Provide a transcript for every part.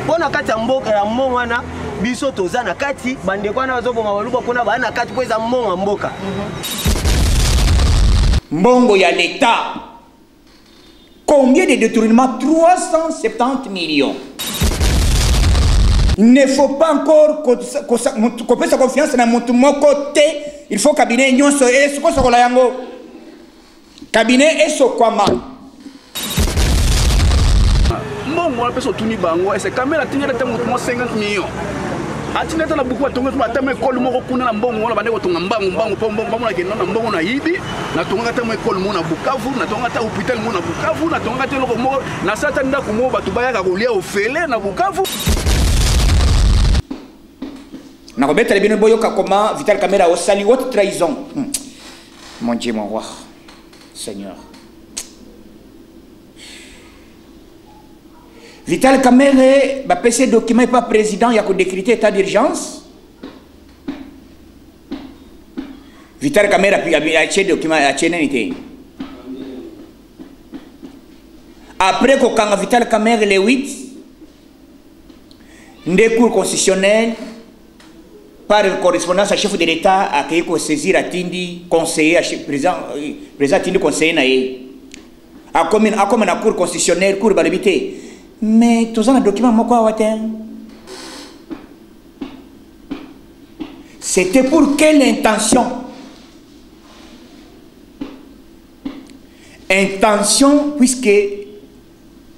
pona kati ya mboka ya mongwana biso toza na kati bande kwa na zobonga baluba pona ba na kati poza monga mboka mbongo ya l'État. Combien de détournements? 370 millions. Il ne faut pas encore qu'on puisse confiance dans mon côté. Il faut cabinet union so et ce qu'on se la yango. Cabinet et so kwama. Bon moi personne tout ni bango et c'est quand même la tenir de 50 millions. Atina tala beaucoup atonga tuma tama école moko kuna na mbongo wala bande ko tonga mbango pombo na keno na mbongo na yibi na tonga tama école mo na Bukavu na tonga ta hôpital mo na Bukavu na tonga telo ko mo na sata nda ko mo batu baya ka kolia ofele na Bukavu. Na robeta le bino boyoka comment Vital Kamerhe au sali haute trahison. Mon Dieu mon roi. Seigneur. Vital Kamerhe, bah PC document pas président, il y a que décréter état d'urgence. Vital Kamerhe a acheté document a acheté. Après qu'on a Vital Kamerhe le 8, des cours constitutionnels par correspondance à chef de l'État a créé qu'on saisir à Tindi conseiller président Tindi conseiller naé. A comme un cours constitutionnel cours balébité. Mais tous les documents c'était pour quelle intention? Intention puisque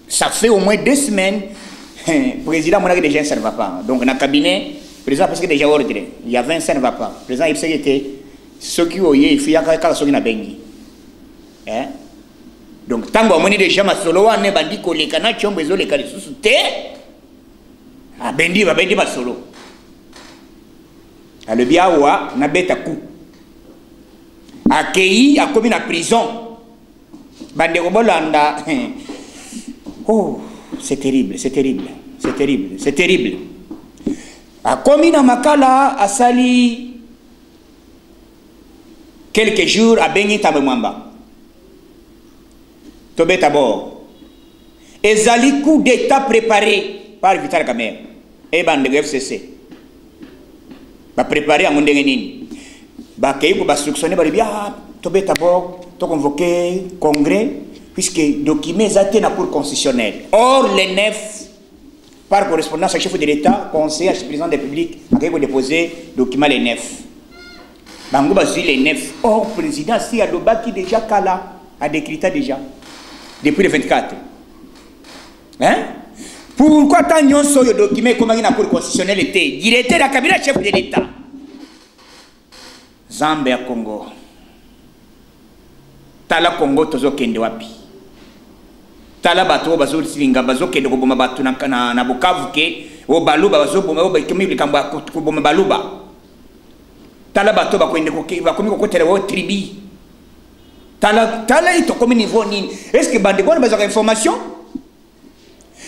ça fait au moins 2 semaines le président mon déjà ne servait pas. Donc dans le cabinet, le président parce que déjà ordre, il y a 20 ça ne va pas. Le président il sait que ceux qui ont il faut y avoir ceux qui n'ont pas. Donc, tant que vous déjà ma solo, on est bandit collé, kana chombe zo le kali sous te. Ah bendi ma solo. A le biawa na beta coup. Accueilli a commis la prison. Bande Robolanda. Oh, c'est terrible, c'est terrible, c'est terrible, c'est terrible. A commis na makala a sali quelques jours à Bengi Tabemwamba. Tobé d'abord. Ezali coup d'état préparé par Vital Kamerhe et bande de FCC. Ba préparé à mon dengenini. Ba kay ko ba instructionner ba bien Tobé d'abord to convoquer congrès puisque document zaté na cour constitutionnelle. Or les 9 par correspondance au chef de l'État, conseiller au président de la République a déposé document les 9. Bango ba les 9. Or président si Adoba qui déjà kala a décrété déjà. Depuis le 24. Hein? Pourquoi tant de gens le document comme il a pour constitutionnel était directeur de la cabinet chef de l'État. Zambia Congo. Tala Congo tozo kende wapi. Tala bato bazo silinga bazo kende ko boma bato na Bukavu ke o baluba bazo boma o kimi likamba ko boma baluba. Tala bato ba kwende ko ba komi ko tele wo tribi. Tala il to comme niveau ni est-ce que bande quoi besoin d'information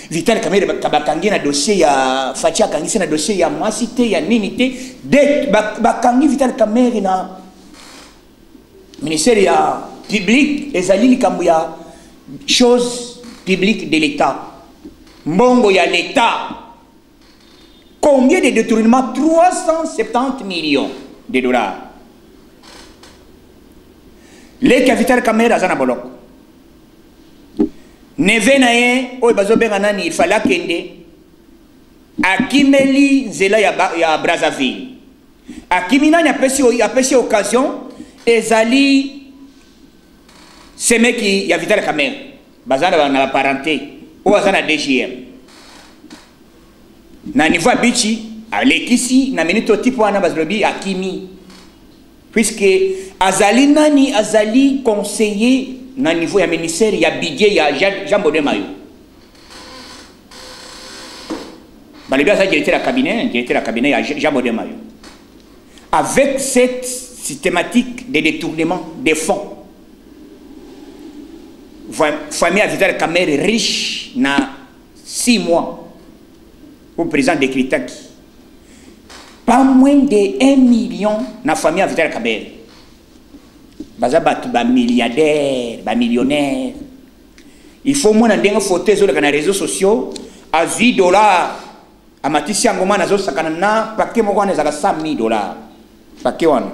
Vital Kamerhe bakangi na dossier ya Fatia kangi na dossier ya Mwasite ya Ninité de bakangi Vital Kamerhe na ministère ya public ezali likambo ya choses publiques de l'État mbongo ya l'État. Combien de détournements? 370 millions de dollars. Les Vital Kamerhe azana bolok. Neve na ye oyo bazobenga nani il fallait kende akimeli nzela ya Brazzaville. Akimi nani apesi occasion ezali semeki ya Vital Kamerhe bazana na parenté oyo azana DGM. Na niveau abichi alekisi na minute tipo wana bazlobi akimi. Puisque azali nani azali conseiller na niveau ya ministère ya budget ya Jean Bodemayo. Balibi azali directeur de cabinet ya Jean Bodemayo. Avec cette systématique de détournement des fonds, famille à Vital Kamerhe riche na 6 mois au président de Kritaki. Pas moins de 1 million na famille à Vital Kamerhe. Baza batu ba milliardaire, ba millionnaire. Il faut moins dans des photos sur les réseaux sociaux à $10 amatisi yango mwana azosakana na pake moko wana ezaka $100,000 pake wana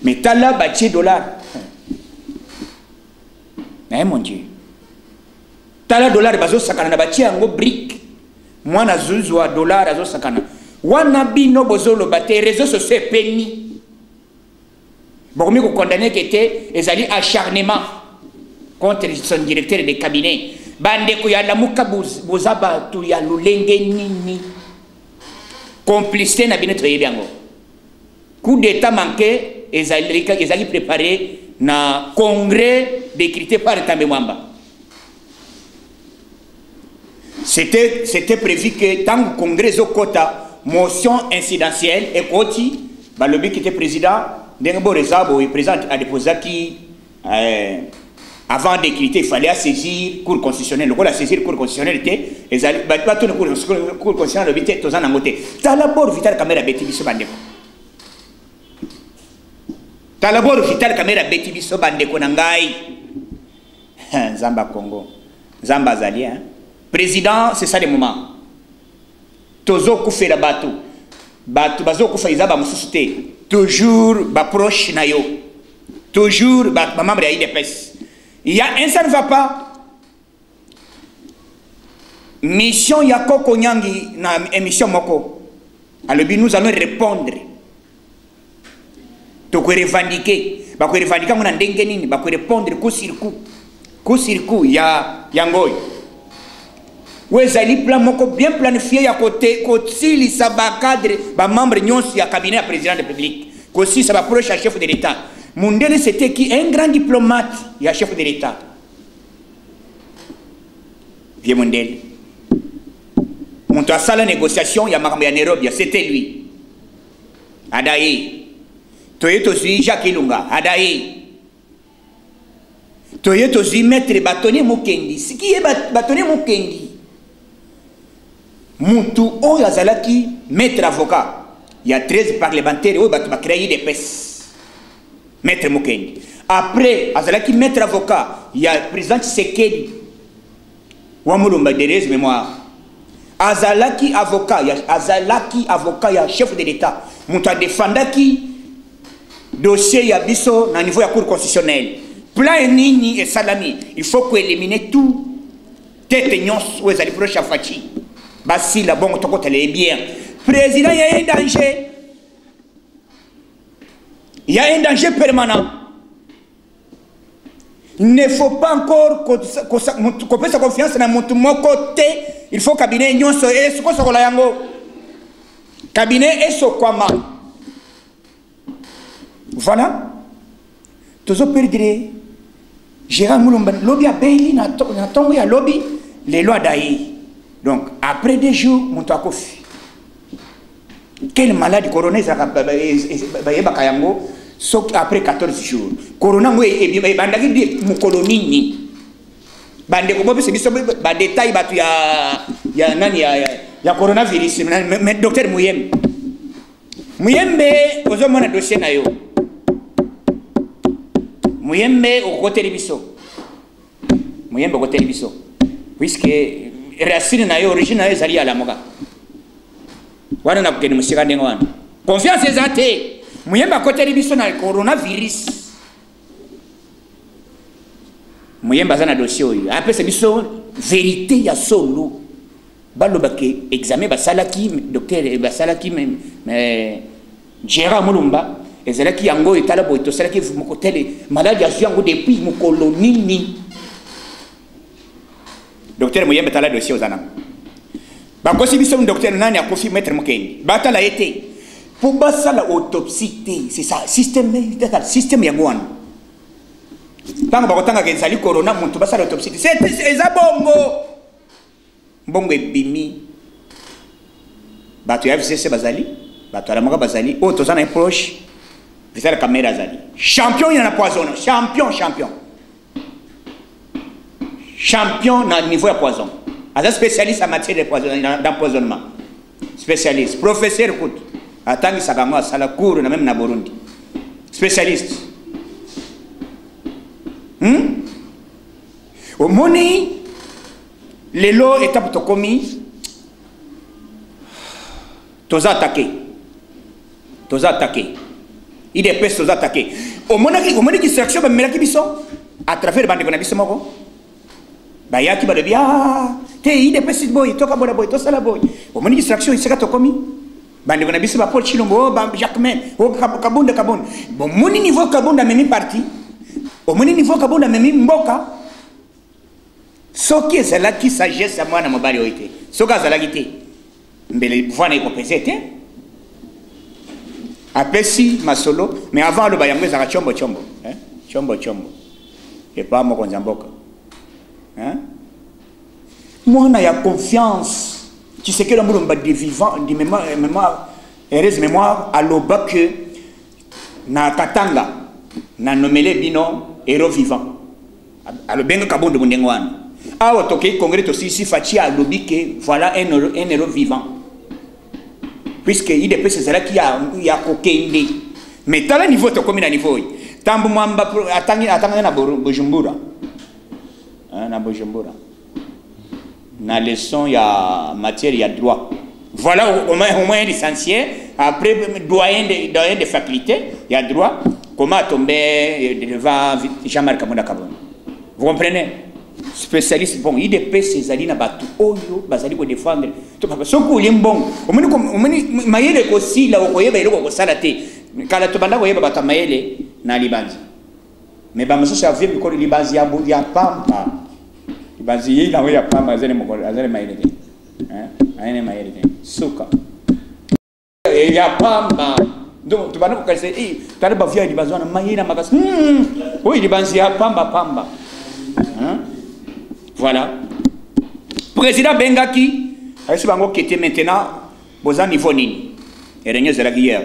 mais tala batie dollar naye mon dieu tala dollar bazosakana na batie yango brique mwana zuzwa dollar azosakana wana bino bozoloba te réseaux sociaux epeni bokomi kokondamne kete ezali acharnement contre son directeur de cabinet bandeko ya lamuka boza bato ya lolenge nini complicité na bino toyebi yango coup d'état manqué ezali préparé na congrès décrété par Tambe Mwamba. C'était prévu que tant que congrès au quota motion incidentielle et koti balobi qui était président d'Enbo Rezabo et président a déposé qui avant d'écrire il fallait saisir cour constitutionnelle. Le coup la saisir cour constitutionnelle était ezali pas tout le cour constitutionnelle le bité tous en angoté. Talabor Vital Kamera beti biso bandeko. Talabor Vital Kamera beti biso bandeko na ngai. Zamba Congo. Zamba Zali hein. Président, c'est ça le moment. Tozo koufera batu. Batu bazo koufaiza ba mususte. Toujours ba proche na yo. Toujours ba membre ya IDPS. Il y a un ça ne va pas. Mission Yako Konyangi na émission Moko. Alors nous allons répondre. Toko revendiquer. Ba ko revendiquer mon ndenge nini, ba ko répondre coup sur coup. Coup sur coup ya yangoy. Wezali plan moko bien planifié à côté kotili sa ba cadre ba membre nyonsi ya cabinet à président de la République. Kosi ça va proche à chef de l'État. Mundele c'était qui un grand diplomate et chef de l'État. Vieux Mundele. Monte à ça la négociation, il y a Marmé à Nairobi, c'était lui. Adaï. Toyeto Zui Jacques Ilunga, Adaï. Toyeto Zui maître bâtonnier Mukendi. Ce qui est bâtonnier Mukendi. Moutou Oyazalaki, maître avocat. Il y a 13 parlementaires qui ont créé des PES. Maître Mukendi. Après, Azalaki maître avocat, il y a le président Tshisekedi. Wamulumba Derez mémoire. Azalaki avocat, il y a chef de l'État. Mouta défendaki dossier il y a biso na niveau de la cour constitutionnelle. Plan nini et salami, il faut qu'on élimine tout. Tête nyons ou ezali proche à Fachi. Basi la bon toko tele bien. Président, il y a un danger. Il y a un danger permanent. Il ne faut pas encore qu'on pèse sa confiance dans mon côté. Il faut cabinet nyonso et ce qu'on la yango. Cabinet et ce kwama. Voilà. Toujours perdre. Gérard Moulomba lobby a Bailey na tongo ya lobby les lois d'aïe. Donc après 2 jours mon toakofi. Quelle maladie corona après 14 jours. Corona est bandaki mukolonini. Bande ko bobe biso ba détail batu ya nani ya coronavirus mais docteur Muyembe. Muyembe ozo mona dossier na yo. Muyembe au côté biso. Muyembe au côté biso. Puisque racine na yo origine na yo zali ala moka. Wana na kugeni musika ndengo wana. Confiance ezate. Muyemba côté biso na coronavirus. Muyemba zana dossier oyo. Après c'est biso vérité ya solo. Baloba ke examen basalaki docteur basalaki mais Gérard Mulumba ezalaki yango etala boy to salaki mokotele maladie yango depuis mokolonini. Docteur Muyemba tala dossier ozana. Bakosi biso docteur nani akofi maître Mukendi. Batala été pour basala autopsie c'est ça système yango wana. Tant bakotanga ke zali corona muntu basala autopsie c'est ezabongo. Bongo ebimi. Bato ya FCC bazali, bato ya maka bazali, o tozana un proche. Visala caméra zali. Champion il y en a poison, champion na niveau de poison. As un spécialiste en matière de d'empoisonnement. Spécialiste, professeur écoute. Atangi sakama sala cours na même na Burundi. Spécialiste. Au moni les lots étape tokomi Toza attaqué. IDPS toza attaqué. Au moment qui section ba melaki biso à travers bande kona biso moko. Ba yaki ba de bia te IDPS boy toka bola boy to sala boy. Au moment qui section isaka to komi. Bande kona biso ba Paul Chilombo ba Jacquemain o kabonda. Bon moni niveau kabonda memi parti. Au moment niveau kabonda memi mboka. Soki ezalaki sagesse ya mwana mobali oyo te. Soki azalaki te. Mbele vwana ekopesa te. Apesi masolo, mais avant le bayango ezaka chombo. Hein? Chombo. Et pas mo konzamboka. Hein? Mwana ya confiance. Tu sais que l'amour de vivant, de mémoire, heureuse mémoire, à l'oba que na katanga, na nomele bino héros vivant. À l'obenga kabon de mundengwana. Ah, ok, congrès aussi, si Fachi a lobby que voilà un héros vivant. Puisque il est c'est là qui a coquine. Mais dans le niveau, tu as combien de niveaux? Tambu mwamba attendre na Bujumbura. Na Bujumbura. Na leçon il y a matière, il y a droit. Voilà au moins un licencié. Après doyen de faculté, il y a droit. Comment tomber devant Jean-Marc Kabonda Kabon. Vous comprenez? Spécialiste bon IDPS ezali na batu oyo bazali ko défendre to papa soko limbon omoni mayele ko sila okoyeba iloko ko sala te kala to banda koyeba bata mayele na libanzi mais ba maso servir ko libanzi ya pampa libanzi ila ya pampa azele moko azele mayele te ayene mayele te suka ya pampa donc to banda ko kalse tale ba via libanzi na mayele na makas oui libanzi ya pampa voilà. Président Bengaki, est-ce que qui était maintenant au niveau nini? Et réunion de la guerre.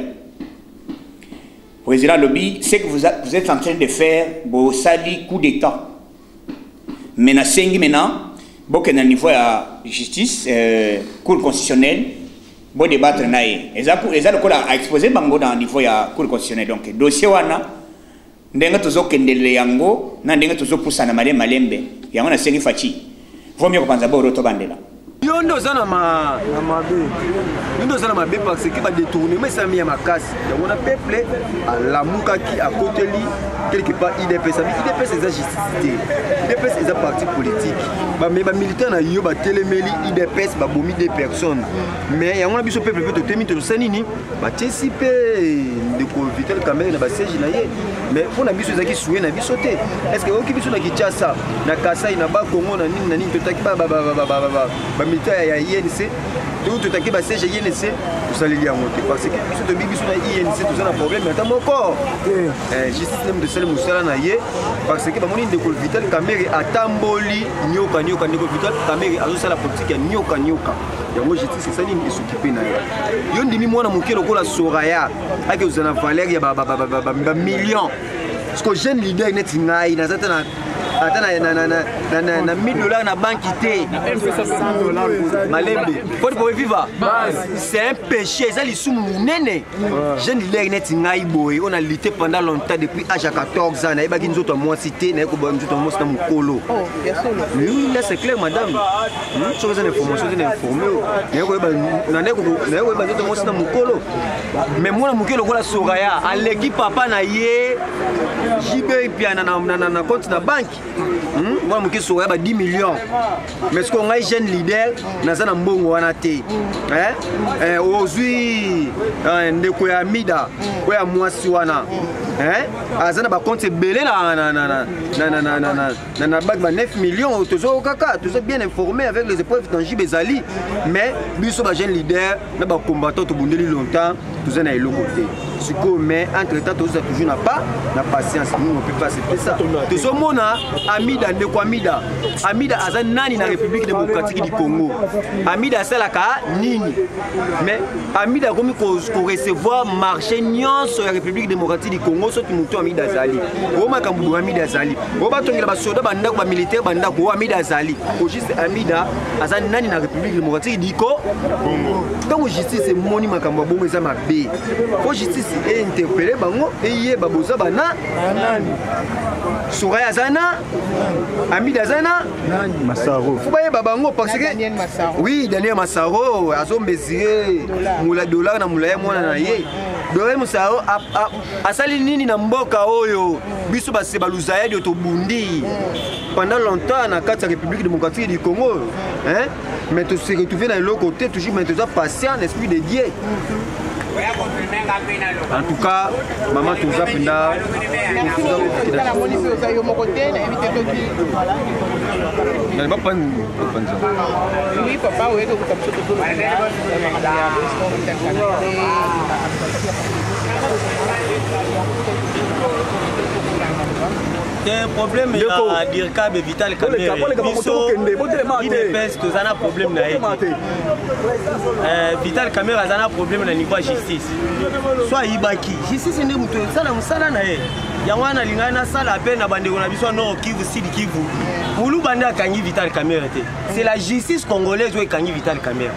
Président Lobby, c'est que vous êtes en train de faire vos sali coup d'état. Maintenant, c'est maintenant, bon que dans le niveau de la justice, cour constitutionnelle, bon débattre naïe. Et ça le exposé bango dans le niveau de la cour constitutionnelle. Donc dossier wana. Ndenga tozo kendele yango na ndenga tozo pusana malembe yango na sengi fachi vaut mieux kopanza boro to bandela yondo zana mabe parce que va détourner mais ça mi makasi yango na peuple alamuka ki à côté li quelque part IDPS c'est justice IDPS c'est parti politique mais ba militaire na yo ba telemeli IDPS ba bomi des personnes mais yango na biso peuple peut temi to sanini ba tesipe de ko vitel caméra na ba siège na ye mais pour na biso ezaki soué na biso te est-ce que oki biso na Kinshasa na Kasai na ba Congo na nini to taki ba militaire ya INC to taki ba siège INC to salili yango te parce que biso to biso na INC to ça na problème ata moko justice nem de sel musala na ye parce que ba moni de ko vitel caméra atamboli nyoka ndeko vitel caméra azo sala politique ya nyoka yango justice ça ni s'occuper na yo ndimi mwana mokelo ko la soraya ake uzana valeur ya ba millions parce que jeune leader net ngai na zata na $1000 na banque te malembe pour vivre c'est un péché ça li sumu nene jeune leader net ngai boy on a lutté pendant longtemps depuis âge à 14 ans na ebaki nzoto moi cité na ko ba nzoto moi na mukolo oui là c'est clair madame sur les informations de informer na ko ba nzoto moi na mukolo mais moi na mukolo ko la soraya aleki papa na ye JB piana na compte na banque moi mon kiso ba 10 millions mais ce qu'on a jeune leader na za na mbongo wana te ozui ndeko ya mida ko ya mwasi wana azana ba compte belé na bag ba 9 millions tozo kaka tozo bien informé avec les épreuves tangibles ezali mais biso ba jeune leader na ba combattant to bundeli longtemps tozo na eloko te siko mais entre temps tozo toujours na pas na patience nous on peut pas accepter ça tozo mona Amida ndeko Amida aza nani na République démocratique du Congo Amida salaka nini mais Amida komi ko recevoir marché nyonso ya République démocratique du Congo so mutu Amida azali o makambu Amida azali o batongela ba soda banda ko militaire banda ko Amida azali o juste Amida aza nani na République démocratique du Congo donc justice c'est moni makambu bongo eza mabe o justice et interpeller bango et yé babosa bana Soraya Zana Amida Zana Massaro Foubaye babango parce que oui Daniel Massaro a son mesuré moula dollar na moula mwana na ye Dore Massaro a sali nini na mboka oyo biso ba se baluzaya de to bundi pendant longtemps na carte République démocratique du Congo hein mais tu se retrouver dans l'autre côté toujours maintenant patient l'esprit de Dieu. En tout cas, maman Touza Pinda. Oui, papa, oui, un problème à dire que Vital Kamerhe que ça a un problème Vital Kamerhe a un problème au niveau de justice soit Ibaki justice n'est pas ça na musala na ye yangwana lingana sala peine abande na biso no Kivu Sud Kivu mulu banda kangi Vital Kamerhe te c'est la justice congolaise qui kangi Vital Kamerhe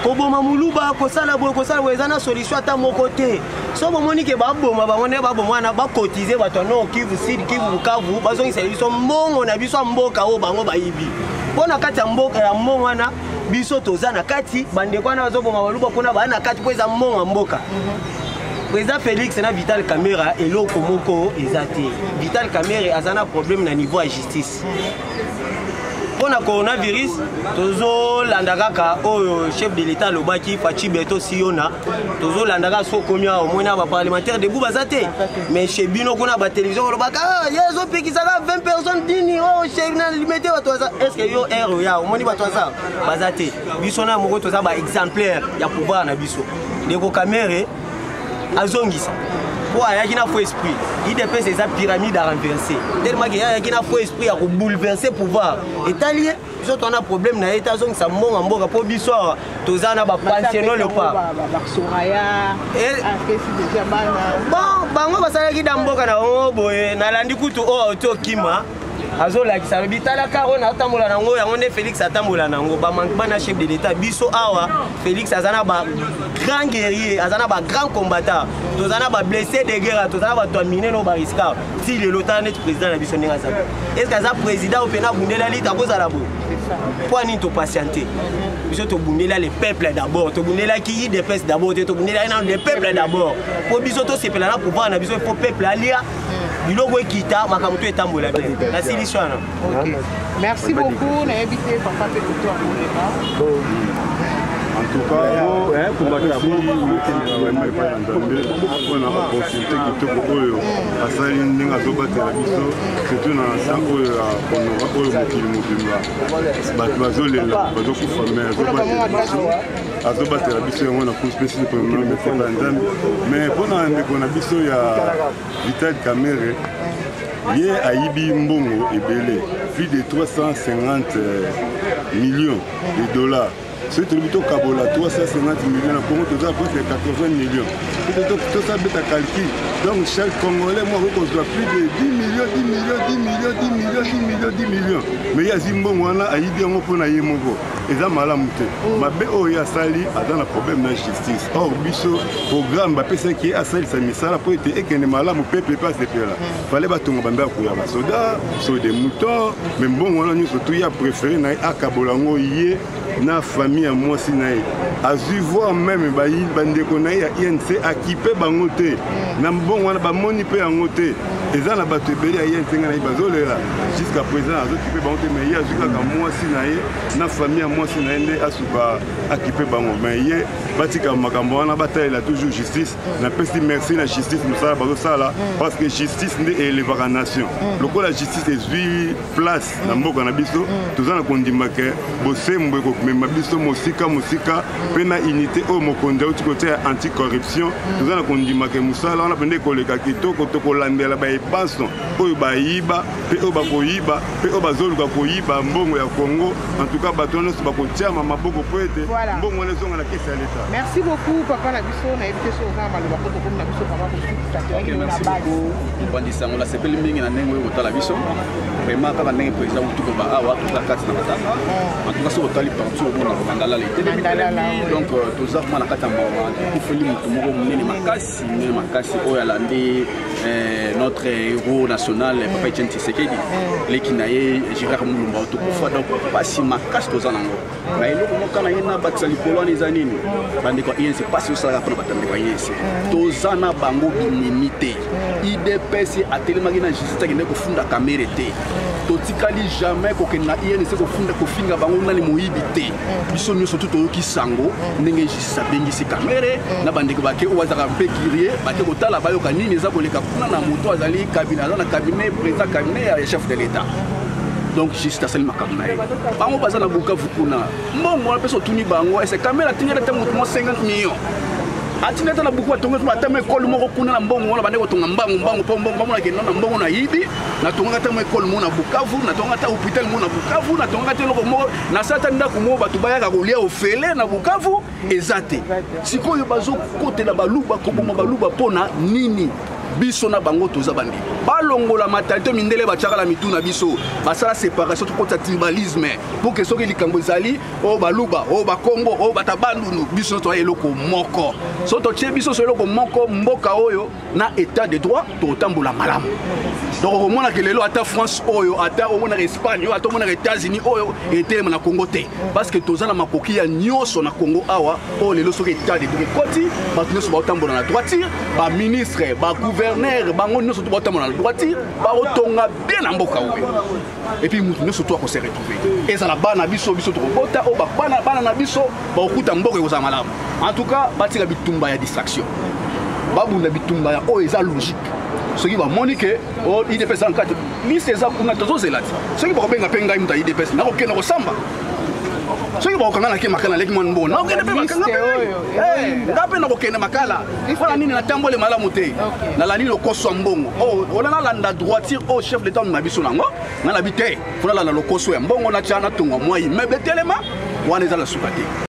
koboma mulu ba ko sala wezana solution ata moko te so bomoni ke baboma bamone baboma na ba cotiser bato no Kivu Sud Kivu Bukavu bazongisa biso mbongo na biso mboka o bango bayibi pona kati ya mboka ya mbongo wana biso toza na kati bande kwana bazoboma baluba kuna bana kati po eza mbongo mboka Président Félix na Vital Kamerhe eloko moko ezate Vital Kamerhe azana problème na niveau ya justice pour le coronavirus tozo landaka au chef de l'état lobaki Fachi Beto Siona tozo landaka so komia au moins ba parlementaire debout bazate mais chez bino kuna ba télévision lobaka yezo pekisaka 20 personnes dini oh chef na limité ba toza est-ce que yo ero ya au moins ba toza bazate biso na moko toza ba exemplaire ya pouvoir na biso ndeko Kamerhe azongisa pour ayaki na faux esprit il dépend ces pyramides à renverser tellement qu'il y a qui na faux esprit à bouleverser pouvoir italien biso to na problème na état zongisa mbongo mboka po biso tozana ba pensionner le pas Soraya bon bango basalaki da mboka na boye na landi kutu o to kima azolakisa bitala karo na tambola nango yango nde Félix atambola nango ba manquement na chef de l'état biso awa Félix azana ba grand guerrier azana ba grand combattant tozana ba blessé de guerre tozana ba dominé no ba risque si le lotan net président na biso ninga sa est-ce que ça président opena bundela lita ko zala bo pour ni to patienter biso to bundela les peuples d'abord to bundela qui dépêche d'abord to bundela na les peuples d'abord pour biso to sepela na pouvoir na biso pour peuple alia biloko ekita makambo to etambola bien la solution. OK. Merci beaucoup na invité papa Pekuto en tout cas pour ma on a consulté kitoko oyo asali ndinga zobatela biso surtout na sango ya konoba oyo mokili mobimba bato bazolela bazokufa mais azobatela biso yango na cour spéciale premier ministre ya Nzambe mais mpona ndeko na biso ya Vital Kamerhe ye ayibi mbongo ebele plus de 350 millions de dollars. Si tu as 350 millions, na Congo, tu as presque 80 millions. Tout ça, c'est un calcul. Donc, chaque Congolais, moi, je dois plus de 10 millions, 10 millions, 10 millions, 10 millions, 10 millions, 10 millions. Mais il y a Zimbo, on a Aïdi, on a Yemoko. Et ça, malamouté. Ma béo, il y a Sali, a dans le problème de la justice. Or, biso, programme, c'est qui a Sali, ça m'est ça, pour être équilibré, malam, peuple pas ce pays là. Fallait pas tomber dans le couillard, soda, sur des moutons. Mais bon, on a surtout, il a préféré, à Kabolango, hier, na famille à moi si naï a vu voir même bayi bande konaï à INC équipé bangoté na bon wana ba moni pe angoté et ça na bato belé à INC naï bazole là jusqu'à présent a occupé bangoté mais il y a jusqu'à moi si naï na famille à moi si naï a suba équipé bango mais hier batika makambo wana bataille là toujours justice na pesi merci la justice nous ça bazo ça là parce que justice ndé élève la nation loko la justice est 8 place na mboka na biso tozana kondima ke bosse mbeko mais biso mosika pena unité au mokonde au côté anti-corruption nous allons kondima ke musala on a pende koleka kitoko to kolandela ba epaso oyo ba yiba pe o ba koyiba pe o bazoluka koyiba mbongo ya Congo en tout cas bato nyonso bakotiama maboko po ete mbongo wana ezonga na kesi ya leta. Merci beaucoup papa na biso na yebi te so na maloba ko to na biso papa ko Ok, merci beaucoup. Mbandisa ngola sepeli mingi na ndenge oyo kotala biso. Vraiment kaka ndenge président utuko ba awa la carte na matanga. En tout cas so kotali partout au monde na mandala la. Donc toza kuma na kata mwa il faut limite moko munene makasi oyo alandi notre héros national Papa Etienne Tshisekedi. Lekinaye Gérard Mulumba otokufa donc pasi makasi toza nango. Na eloko moko na yena bakisa likolo ni zanini. Bande ko INC pasi osala pour batande ko INC. Toza na bango binimité. IDPS atelemaki na justice akende kofunda kamere te. Totikali jamais kokenda INC kofunda kofinga bango nani moyibi te. Biso nyonso toyoki sango ndenge justice abengisi kamere na bandeko bake owazaka mpe kirie bake kotala bayoka nini eza koleka kuna na moto azali cabinet na cabinet président cabinet ya chef de l'État. Donc juste asali makambo na ye bango baza na Bukavu kuna mbongo na peso tuni bango ese kamera tingela te moto 50 millions atineta na buku atonga tuma tama ekole moko kuna na mbongo wana bandeko tonga mbango po mbongo bamona ke na mbongo na yibi na tonga tama ekole mo na Bukavu na tonga ta hôpital mo na Bukavu na tonga te loko moko na sata ndako mo batu bayaka kolia ofele na Bukavu ezate sikoyo bazo kotela baluba koboma baluba pona nini biso na bango toza bandi balongola matalité mindele bachaka la mituna biso basala séparation to kota tribalisme pour que soki likambo ezali o baluba o bakongo o batabandu biso to eloko moko so to tie biso so eloko moko mboka oyo na état de droit to tambola malamu donc au mona que lelo ata France oyo ata au mona Espagne ata au mona États-Unis oyo était na Congo te parce que toza na makoki ya nyoso na Congo awa o lelo soki état de droit koti ba nyoso ba tambola na droiture ba ministre ba gouverneur bango nyonso to ba tambola na droiture ba otonga bien na mboka oyo et puis nous surtout à se retrouver et ça la bana biso to bota o ba bana na biso ba okuta mboka ko za malamu en tout cas batika bitumba ya distraction babunda bitumba ya o eza logique soki bamoni ke o IDPS en 4 liste eza kuna tozozela ti soki bakobenga mpe ngai muta IDPS nakokenda kosamba soki bakokanga nake makala leki mwana mbona nakokende mpe makanga mpe nga mpe nakokende makala mpona nini natambole malamu te nalandi lokoso ya mbongo ona nalanda droiture o chef d'état na biso nango nga nabi te mpo nalanda lokoso ya mbongo natya natonga mwa immeuble telema wana eza la suka te